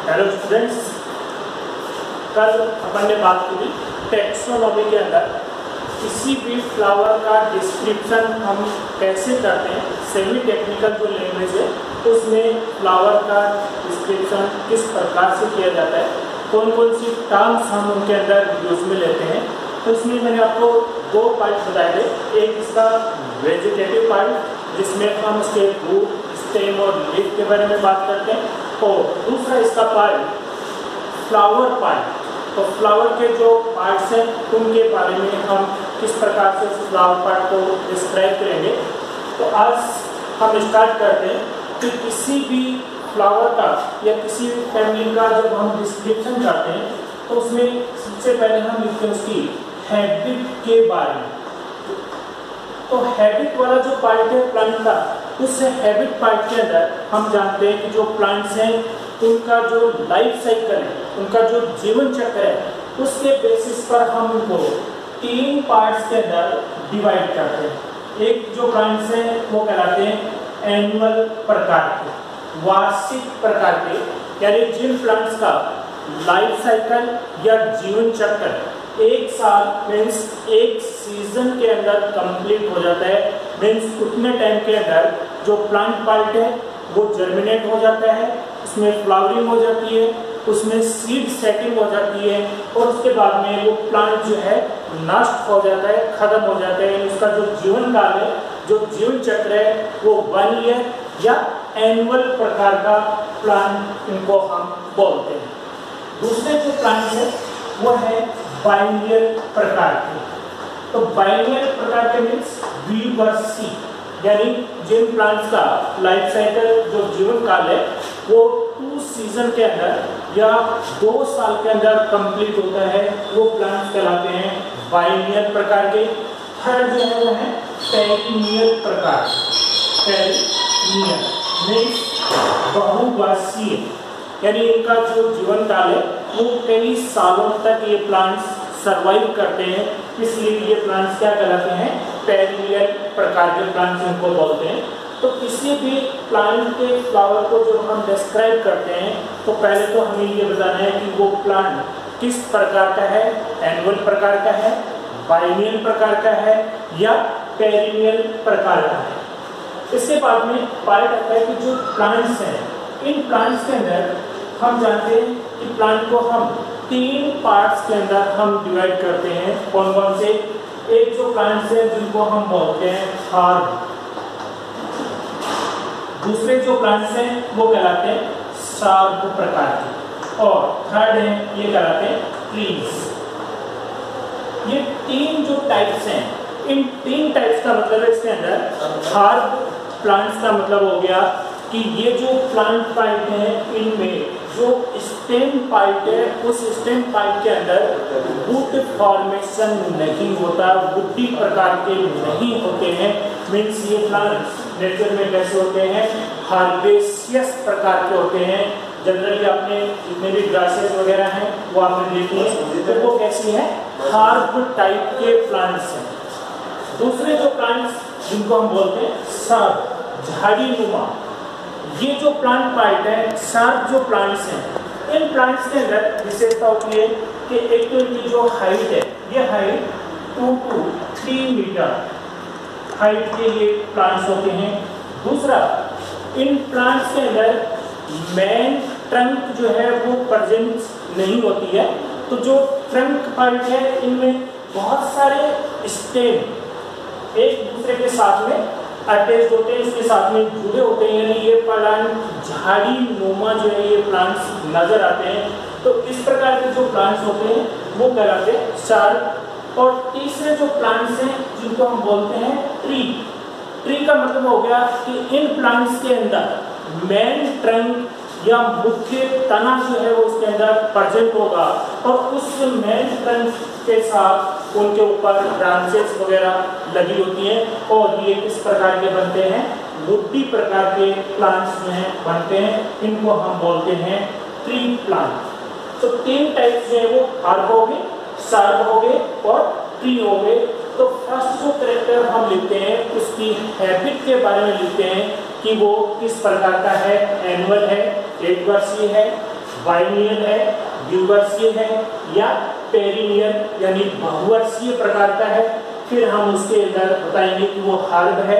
Hello students, कल अपन ने बात की टेक्सोनॉमी के अंदर किसी भी फ्लावर का डिस्क्रिप्शन हम कैसे करते हैं। सेमी टेक्निकल जो लैंग्वेज है उसमें फ्लावर का डिस्क्रिप्शन किस प्रकार से किया जाता है, कौन कौन सी टर्म्स हम उनके अंदर यूज में लेते हैं। तो इसमें मैंने आपको दो पार्ट बताए थे। एक इसका वेजिटेटिव पार्ट जिसमें हम उसके रूट, स्टेम और लीफ के बारे में बात करते हैं, और दूसरा इसका पार्ट फ्लावर पार्ट। तो फ्लावर के जो पार्ट्स हैं उनके बारे में हम किस प्रकार से उस फ्लावर पार्ट को डिस्क्राइब करेंगे। तो आज हम स्टार्ट करते हैं कि किसी भी फ्लावर का या किसी भी फैमिली का जब हम डिस्क्रिप्शन करते हैं तो उसमें सबसे पहले हम लिखते हैं उसकी हैबिट के बारे में। तो हैबिट वाला जो पार्ट है प्लांट का, उस हैबिट पार्ट के अंदर हम जानते हैं कि जो प्लांट्स हैं उनका जो लाइफ साइकिल है, उनका जो जीवन चक्र है, उसके बेसिस पर हम उनको 3 पार्ट्स के अंदर डिवाइड करते हैं। एक जो प्लांट्स हैं वो कहलाते हैं एनुअल प्रकार के, वार्षिक प्रकार के, यानी जिन प्लांट्स का लाइफ साइकिल या जीवन चक्र एक साल मीन्स एक सीजन के अंदर कंप्लीट हो जाता है। मीन्स उतने टाइम के अंदर जो प्लांट पार्ट है वो जर्मिनेट हो जाता है, उसमें फ्लावरिंग हो जाती है, उसमें सीड सेटिंग हो जाती है, और उसके बाद में वो प्लांट जो है नष्ट हो जाता है, खत्म हो जाता है। उसका जो जीवन काल है, जो जीवन चक्र है, वो 1 ईयर या एनुअल प्रकार का प्लांट इनको हम बोलते हैं। दूसरे जो प्लांट है वो है बाइनियल प्रकार के। तो बाइनियल प्रकार के मीन्स द्विवर्षीय, यानी जिन प्लांट्स का लाइफ साइकिल जो जीवन काल है वो 2 सीजन के अंदर या 2 साल के अंदर कंप्लीट होता है, वो प्लांट्स कहलाते हैं बाइनियल प्रकार के। थर्ड जो है वो है पेरिनियल प्रकार। पेरिनियल मीन्स बहुवर्षीय, यानी इनका जो जीवन काल है वो कई सालों तक ये प्लांट्स सर्वाइव करते हैं, इसलिए ये प्लांट्स क्या कहलाते हैं, पेरिनियल प्रकार के प्लांट्स इनको बोलते हैं। तो किसी भी प्लांट के फ्लावर को जब हम डिस्क्राइब करते हैं तो पहले तो हमें ये बताना है कि वो प्लांट किस प्रकार का है, एनुअल प्रकार का है, बाइनियल प्रकार का है या पेरिनियल प्रकार का है। इसके बाद में पार्ट आता है कि जो प्लांट्स हैं, इन प्लांट्स के अंदर हम जानते हैं कि प्लांट को हम 3 पार्ट्स के अंदर हम डिवाइड करते हैं। कौन कौन से? एक जो प्लांट्स हैं जिनको हम बोलते हैं हार्ब, दूसरे जो प्लांट्स हैं वो कहलाते हैं शार्प प्रकार के, और थर्ड है ये कहलाते हैं ट्रीज। ये 3 जो टाइप्स हैं, इन 3 टाइप्स का मतलब है इसके अंदर हार्ब प्लांट्स का मतलब हो गया कि ये जो प्लांट पार्ट है इनमें जो स्टेम पार्ट है उस स्टेम पार्ट के अंदर वुड फॉर्मेशन नहीं होता, वुडी प्रकार के नहीं होते हैं। मीन्स ये प्लांट्स नेचर में कैसे होते हैं, हार्बेसियस प्रकार के होते हैं। जनरली आपने जितने भी ग्रासेस वगैरह हैं वो आपने देखी है, तो वो कैसी है, हार्ब टाइप के प्लांट्स हैं। दूसरे जो प्लांट्स जिनको हम बोलते हैं शार्प, झाड़ी नुमा, ये जो प्लांट पार्ट है, शार्प जो प्लांट्स हैं, इन प्लांट्स के अंदर विशेषता होती है कि एक तो इनकी जो हाइट है, ये हाइट 2 to 3 मीटर हाइट के ये प्लांट्स होते हैं। दूसरा, इन प्लांट्स के अंदर मेन ट्रंक जो है वो प्रेजेंट नहीं होती है। तो जो ट्रंक पार्ट है इनमें बहुत सारे स्टेम एक दूसरे के साथ में अटैच होते हैं, इसके साथ में जुड़े होते हैं, यानी ये प्लांट झाड़ी नुमा जो है ये प्लांट्स नजर आते हैं। तो इस प्रकार के जो प्लांट्स होते हैं वो कहलाते हैं शार्प। और तीसरे जो प्लांट्स हैं जिनको हम बोलते हैं ट्री। ट्री का मतलब हो गया कि इन प्लांट्स के अंदर मेन ट्रंक या मुख्य तना जो है वो उसके अंदर प्रेजेंट होगा, और उस मेन ट्रंक के साथ उनके ऊपर ब्रांचेस वगैरह लगी होती हैं, और ये किस प्रकार के बनते हैं, वुडी प्रकार के प्लांट्स जो हैं बनते हैं। इनको हम बोलते हैं ट्री प्लांट। तो 3 टाइप्स जो है वो हार्ब हो गए, शार्प हो गए और ट्री हो गए। तो फर्स्ट जो कैरेक्टर हम लिखते हैं उसकी हैबिट के बारे में लिखते हैं कि वो किस प्रकार का है, एनुअल है, 1 वर्षीय है, बाइनियल है, द्विवर्षीय है या पेरिनियल यानी बहुवर्षीय प्रकार का है। फिर हम उसके अंदर बताएंगे कि वो हार्ब है,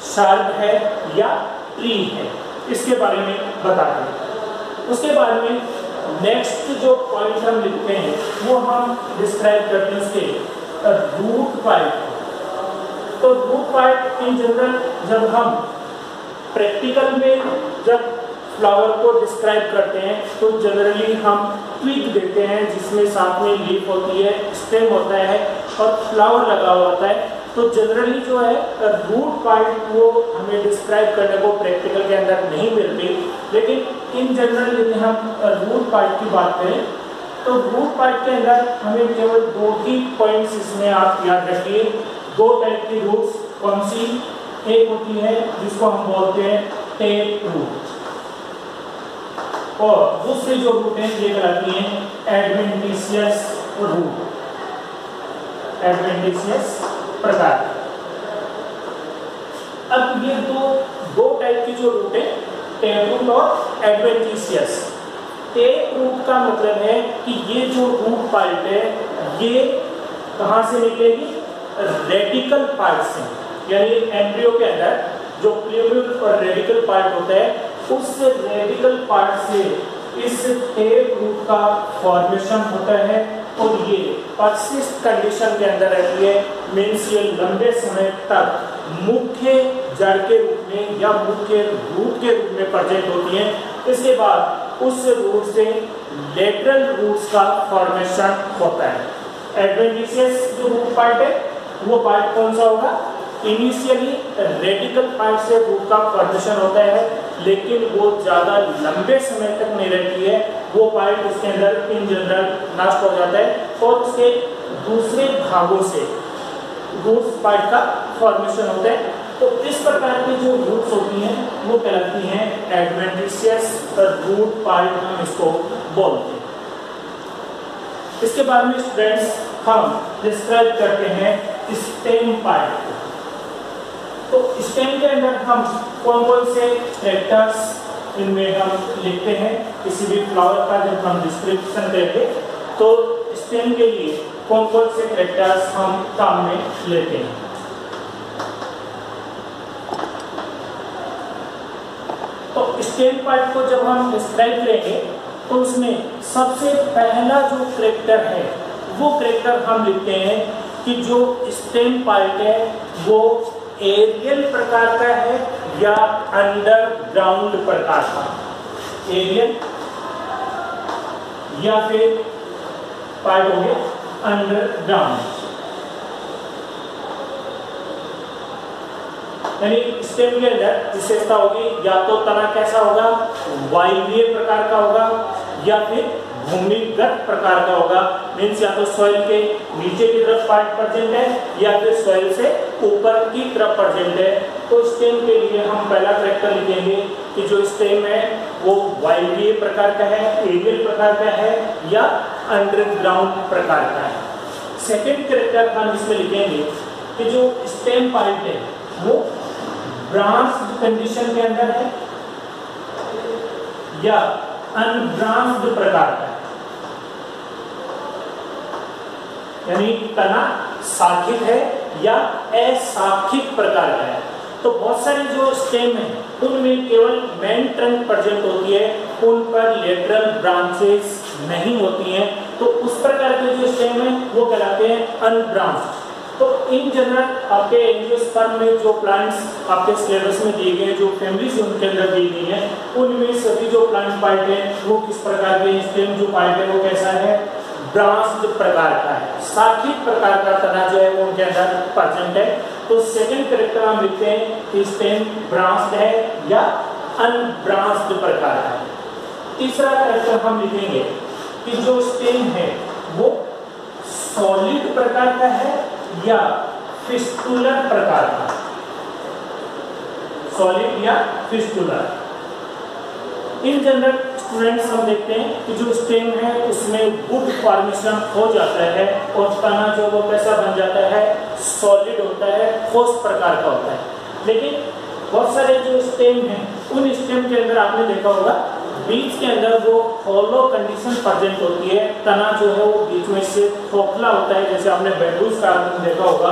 शार्प है या ट्री है, इसके बारे में बताते हैं। उसके बाद में नेक्स्ट जो पॉइंट हम लिखते हैं वो हम डिस्क्राइब करते हैं उसके रूट पार्ट। तो रूट पार्ट इन जनरल जब हम प्रैक्टिकल में जब फ्लावर को डिस्क्राइब करते हैं तो जनरली हम ट्विग देते हैं जिसमें साथ में लीफ होती है, स्टेम होता है और फ्लावर लगा हुआ होता है। तो जनरली जो है रूट पार्ट वो हमें डिस्क्राइब करने को प्रैक्टिकल के अंदर नहीं मिलती, लेकिन इन जनरल यदि हम रूट पार्ट की बात करें तो रूट पार्ट के अंदर हमें केवल दो ही पॉइंट्स इसमें आप याद रखिए। दो टाइप की रूट्स कौन सी, एक होती है जिसको हम बोलते हैं टेप रूट और दूसरी जो रूट है ये कहलाती है एडवेंटिशियस रूट, एडवेंटिशियस प्रकार। अब ये दो टाइप की जो रूट है टेप रूट और एडवेंटिशियस। टेप रूट का मतलब है कि ये जो रूट पार्ट है ये कहां से निकलेगी, रेडिकल पार्ट से, यानी एम्ब्रियो के अंदर जो प्लूमेट और रेडिकल पार्ट होता है उस रेडिकल पार्ट से इस टेप रूट का फॉर्मेशन होता है और ये पर्सिस्ट कंडीशन के अंदर रहती है। मीन्स ये लंबे समय तक मुख्य जड़ के रूप में या मुख्य रूट के रूप में प्रेजेंट होती है। इसके बाद उस रूट से लेटरल रूट्स का फॉर्मेशन होता है। एडवेंटिशियस जो रूट पार्ट है वो पार्ट कौन सा होगा, इनिशियली रेडिकल पार्ट से रूट का फॉर्मेशन होता है लेकिन वो ज़्यादा लंबे समय तक नहीं रहती है, वो पार्ट उसके अंदर इन जनरल नष्ट हो जाता है और उसके दूसरे भागों से रूट्स पार्ट का फॉर्मेशन होता है। तो इस प्रकार की जो रूट्स होती हैं वो कहलाती हैं एडवेंटिशियस रूट पार्ट, हम इसको बोलते हैं। इसके बाद में स्टूडेंट्स हम डिस्क्राइब करते हैं स्टेम पार्ट को। तो स्टेम के अंदर हम कौन कौन से कैरेक्टर्स इनमें हम लिखते हैं, किसी भी फ्लावर का जब हम डिस्क्रिप्शन करेंगे तो स्टेम के लिए कौन कौन से कैरेक्टर्स हम काम में लेते हैं। तो स्टेम पार्ट को जब हम डिस्क्राइब करेंगे तो उसमें सबसे पहला जो कैरेक्टर है वो कैरेक्टर हम लिखते हैं कि जो स्टेम पार्ट है वो एरियल प्रकार का है या अंडरग्राउंड प्रकार का, एरियल या फिर पार्ट हो गया अंडरग्राउंड। यानी स्टेम के अंदर विशेषता होगी या तो तना कैसा होगा, वायवीय प्रकार का होगा या फिर भूमिगत प्रकार का होगा। मीन्स या तो सॉइल के नीचे की तरफ पार्ट प्रेजेंट है या फिर सॉइल से ऊपर की तरफ प्रेजेंट है। तो स्टेम के लिए हम पहला कैरेक्टर लिखेंगे कि जो स्टेम है वो वायवीय प्रकार का है, एरियल प्रकार का है या अंडरग्राउंड प्रकार का है। सेकेंड कैरेक्टर हम इसमें लिखेंगे कि जो स्टेम पार्ट है वो ब्रांच्ड कंडीशन के अंदर है या अनब्रांच्ड प्रकार का है, यानी तना शाखित है या अशाखित प्रकार का है। तो बहुत सारे जो स्टेम है उनमें केवल मेन ट्रंक प्रेजेंट होती है, उन पर लेटरल ब्रांचेस नहीं होती हैं। तो उस प्रकार के जो स्टेम है वो कहलाते हैं अनब्रांच्ड। तो इन जनरल आपके एंजियोस्पर्म में जो प्लांट्स आपके सिलेबस में दिए गए, जो फैमिलीज उनके अंदर दी गई है, उनमें सभी जो प्लांट पार्ट है वो किस प्रकार के स्टेम जो पार्ट है वो कैसा है, ब्रांच्ड प्रकार का है, शाखित प्रकार का तना जो है वो उनके अंदर प्रेजेंट है। तो सेकंड कैरेक्टर हम लिखते हैं कि स्टेम ब्रांच्ड है या अनब्रांच्ड प्रकार का है। तीसरा कैरेक्टर हम लिखेंगे कि जो स्टेम है वो सॉलिड प्रकार का है या फिस्टुलर प्रकार का, सॉलिड या फिस्टुलर। इन जनरल स्टूडेंट्स हम देखते हैं कि जो स्टेम है उसमें वुड फॉर्मेशन हो जाता है और तना जो वो कैसा बन जाता है, सॉलिड होता है, ठोस प्रकार का होता है। लेकिन बहुत सारे जो स्टेम हैं उन स्टेम के अंदर आपने देखा होगा बीज के अंदर वो हॉलो कंडीशन प्रेजेंट होती है, तना जो है वो बीच में से खोखला होता है, जैसे आपने बैम्बूस गार्डन देखा होगा।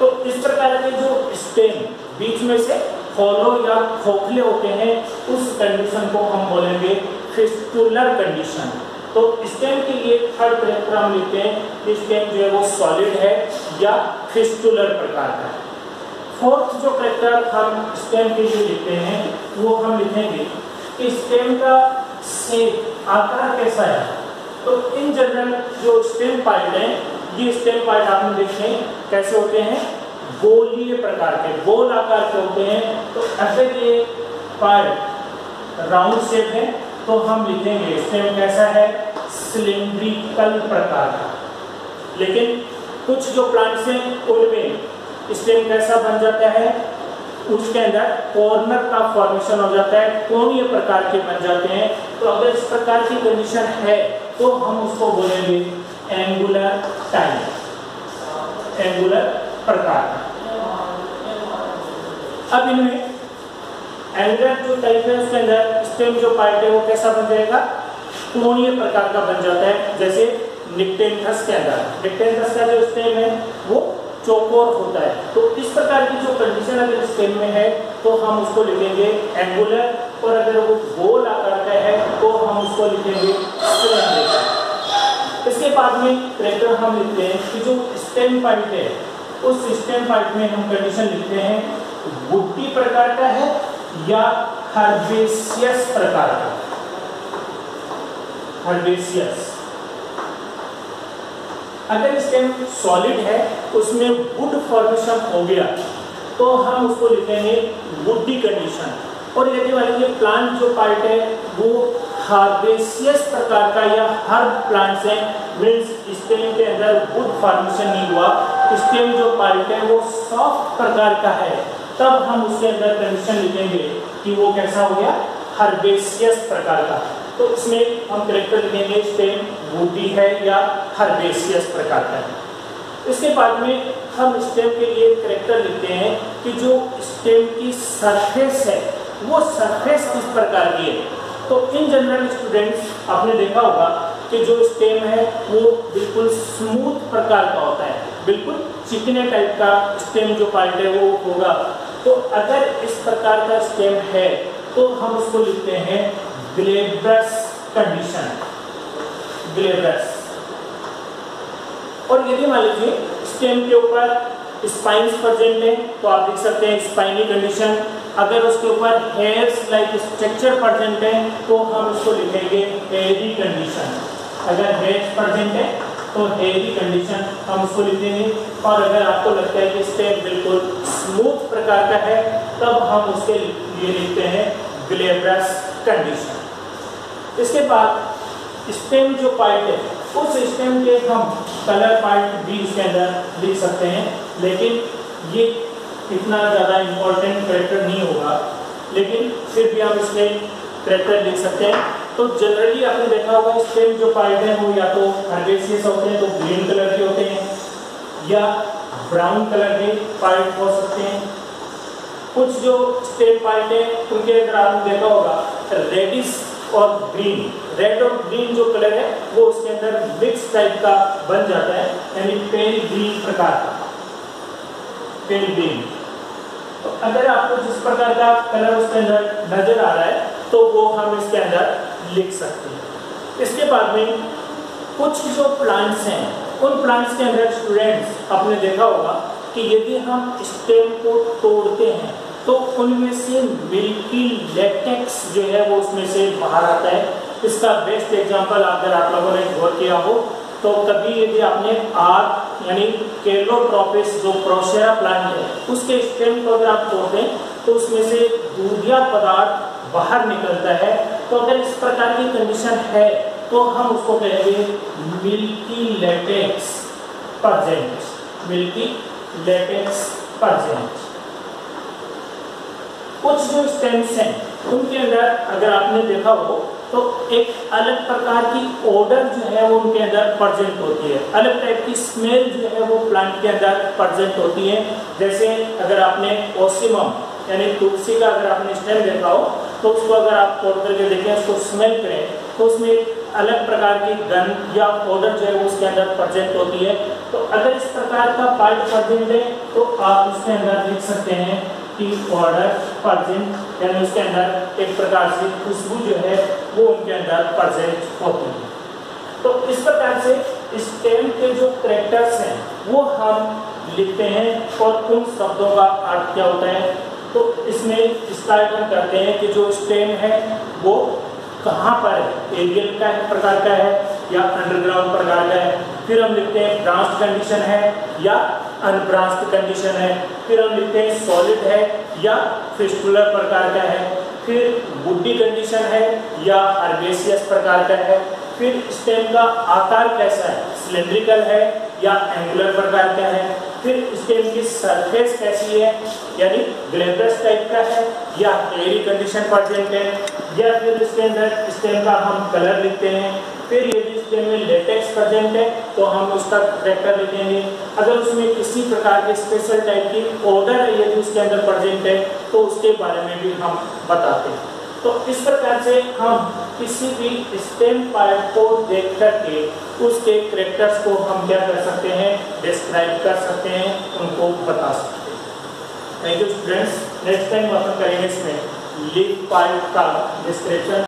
तो इस प्रकार के जो स्टेम बीच में से हॉलो या खोखले होते हैं, उस कंडीशन को हम बोलेंगे फिस्टुलर कंडीशन। तो स्टेम के लिए थर्ड करेक्टर हम लिखते हैं कि स्टेम जो है वो सॉलिड है या फिस्टुलर प्रकार का है। फोर्थ जो करेक्टर हम स्टेम के लिए लिखते हैं वो हम लिखेंगे कि स्टेम का शेप, आकार कैसा है। तो इन जनरल जो स्टेम पार्ट हैं, ये स्टेम पार्ट आपने देखे कैसे होते हैं, गोलीय प्रकार के, गोल आकार के होते हैं। तो अगर ये पार्ट राउंड शेप है तो हम लिखेंगे स्टेम कैसा है, सिलिंड्रिकल प्रकार का। लेकिन कुछ जो प्लांट्स हैं उनमें स्टेम कैसा बन जाता है, उसके अंदर कॉर्नर का फॉर्मेशन हो जाता है, कोणीय प्रकार के बन जाते हैं। तो अगर इस प्रकार की कंडीशन है तो हम उसको बोलेंगे एंगुलर टाइप, एंगुलर प्रकार। अब इनमें एंगुलर जो टाइप है उसके अंदर स्टेम जो पार्ट है वो कैसा बन जाएगा, कोणीय प्रकार का बन जाता है। जैसे निक्टेन्थस के अंदर, निक्टेन्थस का जो स्टेम है वो चौकोर होता है। तो इस प्रकार की जो कंडीशन अगर स्टेम में है तो हम उसको लिखेंगे एंगुलर, और अगर वो गोल आकार का है तो हम उसको लिखेंगे सिलेंड्रिकल। इसके बाद में करेक्टर हम लिखते हैं कि जो स्टेम पार्ट है उस स्टेम पार्ट में हम कंडीशन लिखते हैं बुट्टी प्रकार का है या हर्बेशियस प्रकार का, हर्बेशियस। अगर स्टेम सॉलिड है उसमें वुड फॉर्मेशन हो गया तो हम उसको लिखेंगे वुडी कंडीशन। और यदि मान लीजिए प्लांट जो पार्ट है वो हार्बेशियस प्रकार का या हर्ब प्लांट्स है, मीन्स स्टेम के अंदर वुड फॉर्मेशन नहीं हुआ, स्टेम जो पार्ट है वो सॉफ्ट प्रकार का है, तब हम उसके अंदर कंडीशन लिखेंगे कि वो कैसा हो गया, हर्बेशियस प्रकार का। तो इसमें हम करेक्टर लिखेंगे स्टेम वुडी है या हर्बेशियस प्रकार का है। इसके बाद में हम स्टेम के लिए करेक्टर लिखते हैं कि जो स्टेम की सरफेस है वो सरफेस किस प्रकार की है। तो इन जनरल स्टूडेंट्स आपने देखा होगा कि जो स्टेम है वो बिल्कुल स्मूथ प्रकार का होता है, बिल्कुल चिकने टाइप का स्टेम जो पार्ट है वो होगा। तो अगर इस प्रकार का स्टेम है तो हम उसको लिखते हैं ग्लेब्रस कंडीशन, ग्लेब्रस। और यदि मान लीजिए स्टेम के ऊपर स्पाइन्स प्रेजेंट है तो आप लिख सकते हैं स्पाइनी कंडीशन। अगर उसके ऊपर हेयर्स लाइक स्ट्रक्चर प्रेजेंट है तो हम उसको लिखेंगे हेयरी कंडीशन। अगर हेयर्स प्रेजेंट है तो हेयरी कंडीशन हम उसको लिखेंगे। और अगर आपको लगता है कि स्टेम बिल्कुल स्मूथ प्रकार का है तब हम उसके लिए लिखते हैं ग्लेब्रस कंडीशन। इसके बाद स्टेम जो पार्ट है उस स्टेम के हम कलर पार्ट भी इसके अंदर लिख सकते हैं, लेकिन ये इतना ज़्यादा इम्पोर्टेंट करेक्टर नहीं होगा, लेकिन फिर भी हम इसमें करेक्टर लिख सकते हैं। तो जनरली आपने देखा होगा स्टेम जो पार्ट है वो या तो हर्बेशियस होते हैं तो ग्रीन कलर के होते हैं या ब्राउन कलर के पार्ट हो सकते हैं। कुछ जो स्टेम पार्ट है उनके अंदर आपने देखा होगा रेडिश और ग्रीन, रेड और ग्रीन जो कलर है वो उसके अंदर मिक्स टाइप का बन जाता है, यानी पेल ग्रीन प्रकार का, पेल ग्रीन। तो अगर आपको जिस प्रकार का कलर उसके अंदर नजर आ रहा है तो वो हम इसके अंदर लिख सकते हैं। इसके बाद में कुछ जो प्लांट्स हैं उन प्लांट्स के अंदर स्टूडेंट्स आपने देखा होगा कि यदि हम स्टेम को तोड़ते हैं तो उनमें से मिल्की लेटेक्स जो है वो उसमें से बाहर आता है। इसका बेस्ट एग्जांपल अगर आप लोगों ने गौर किया हो तो कभी यदि आपने आर्क यानी केलोट्रोपिस जो प्रोसेरा प्लांट है उसके स्टेम को अगर आप तोड़ते हैं तो उसमें से दूधिया पदार्थ बाहर निकलता है। तो अगर इस प्रकार की कंडीशन है तो हम उसको कहेंगे milky latex present, milky latex present. कुछ जो स्टेम्स हैं उनके अंदर अगर आपने देखा हो तो एक अलग प्रकार की ओडर जो है वो उनके अंदर प्रेजेंट होती है, अलग टाइप की स्मेल जो है वो प्लांट के अंदर प्रेजेंट होती है। जैसे अगर आपने ओसिमम यानी तुलसी का अगर आपने स्टेम देखा हो तो उसको अगर आप तोड़ करके देखें, उसको स्मेल करें, तो उसमें एक अलग प्रकार की गंध या ऑर्डर जो है वो उसके अंदर प्रेजेंट होती है। तो अगर इस प्रकार का पार्ट प्रेजेंट है तो आप उसके अंदर लिख सकते हैं कि ऑर्डर प्रेजेंट, यानी उसके अंदर एक प्रकार से खुशबू जो है वो उनके अंदर प्रेजेंट होती है। तो इस प्रकार से स्टेम के जो कैरेक्टर्स हैं वो हम लिखते हैं और उन शब्दों का अर्थ क्या होता है। तो इसमें स्टार्ट हम करते हैं कि जो स्टेम है वो कहाँ पर है, एरियल का प्रकार का है या अंडरग्राउंड प्रकार का है। फिर हम लिखते हैं ब्रांच्ड कंडीशन है या अनब्रांच्ड कंडीशन है। फिर हम लिखते हैं सॉलिड है या फिस्टुलर प्रकार का है। फिर वुडी कंडीशन है या हर्बेशियस प्रकार का है। फिर स्टेम का आकार कैसा है, सिलेंड्रिकल है या एंगुलर प्रकार का है। फिर स्टेम की सरफेस कैसी है, यानी ग्लेब्रस टाइप का है या एरी कंडीशन प्रेजेंट है। या फिर इसके अंदर स्टेम का हम कलर लिखते हैं। फिर यदि स्टेम में लेटेक्स प्रेजेंट है तो हम उसका कैरेक्टर लिखेंगे। अगर उसमें किसी प्रकार के स्पेशल टाइप की ऑर्डर है यदि उसके अंदर प्रेजेंट है तो उसके बारे में भी हम बताते हैं। तो इस प्रकार से हम किसी भी स्टेम पार्ट को देख करके उसके कैरेक्टर्स को हम क्या कर सकते हैं, डिस्क्राइब कर सकते हैं, उनको बता सकते हैं। Thank you students. Next time अपन करेंगे इसमें लीफ पार्ट का डिस्क्रिप्शन।